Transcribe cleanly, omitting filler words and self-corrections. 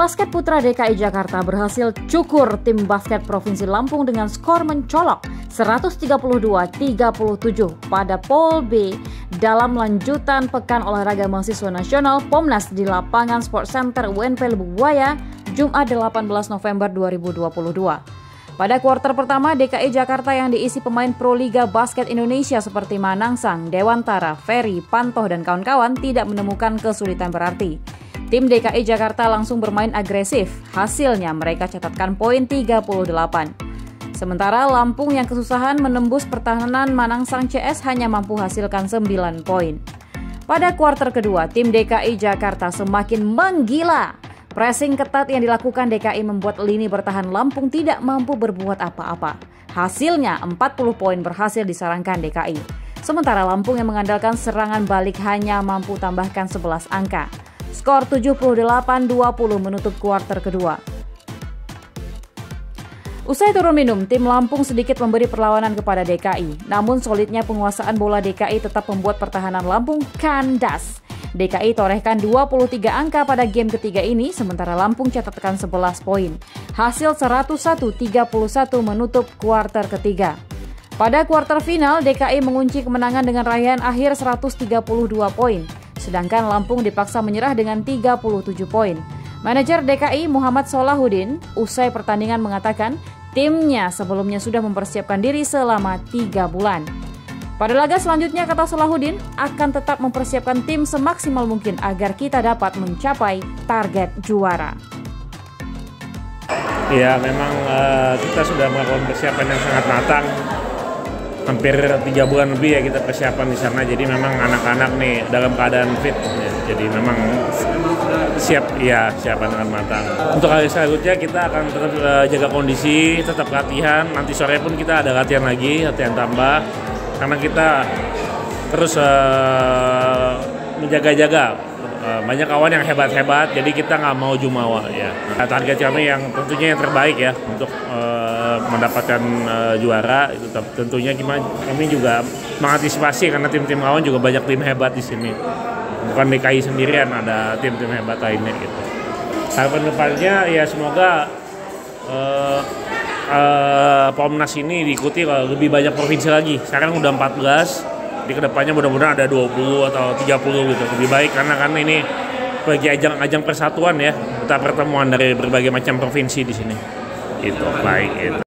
basket putra DKI Jakarta berhasil cukur tim basket Provinsi Lampung dengan skor mencolok 132-37 pada Pool B dalam lanjutan Pekan Olahraga Mahasiswa Nasional Pomnas di lapangan Sport Center UNP Lubuk Buaya, Jumat 18 November 2022. Pada kuarter pertama, DKI Jakarta yang diisi pemain Pro Liga Basket Indonesia seperti Manangsang, Dewantara, Ferry, Pantoh, dan kawan-kawan tidak menemukan kesulitan berarti. Tim DKI Jakarta langsung bermain agresif, hasilnya mereka catatkan poin 38. Sementara Lampung yang kesusahan menembus pertahanan Manangsang CS hanya mampu hasilkan 9 poin. Pada kuarter kedua, tim DKI Jakarta semakin menggila. Pressing ketat yang dilakukan DKI membuat lini bertahan Lampung tidak mampu berbuat apa-apa. Hasilnya 40 poin berhasil disarankan DKI. Sementara Lampung yang mengandalkan serangan balik hanya mampu tambahkan 11 angka. Skor 78-20 menutup kuarter kedua. Usai turun minum, tim Lampung sedikit memberi perlawanan kepada DKI. Namun solidnya penguasaan bola DKI tetap membuat pertahanan Lampung kandas. DKI torehkan 23 angka pada game ketiga ini, sementara Lampung catatkan 11 poin. Hasil 101-31 menutup kuarter ketiga. Pada kuarter final, DKI mengunci kemenangan dengan raihan akhir 132 poin, sedangkan Lampung dipaksa menyerah dengan 37 poin. Manajer DKI Muhammad Solahuddin usai pertandingan mengatakan timnya sebelumnya sudah mempersiapkan diri selama 3 bulan. Pada laga selanjutnya, kata Solahuddin, akan tetap mempersiapkan tim semaksimal mungkin agar kita dapat mencapai target juara. Ya, memang kita sudah melakukan persiapan yang sangat matang. Hampir 3 bulan lebih ya kita persiapan di sana. Jadi memang anak-anak nih dalam keadaan fit. Ya. Jadi memang siap dengan matang. Untuk hari selanjutnya kita akan tetap jaga kondisi, tetap latihan. Nanti sore pun kita ada latihan lagi, latihan tambah. Karena kita terus menjaga-jaga banyak kawan yang hebat-hebat, jadi kita nggak mau jumawa ya. Target kami yang tentunya yang terbaik ya untuk mendapatkan juara. Itu tentunya kami juga mengantisipasi karena tim-tim lawan juga banyak tim hebat di sini. Bukan DKI sendirian, ada tim-tim hebat lainnya gitu. Harapan depannya ya semoga Pomnas ini diikuti lebih banyak provinsi lagi. Sekarang udah 14, di kedepannya mudah-mudahan ada 20 atau 30 gitu. Lebih baik karena kan ini bagi ajang persatuan ya, kita pertemuan dari berbagai macam provinsi di sini. Itu baik itu.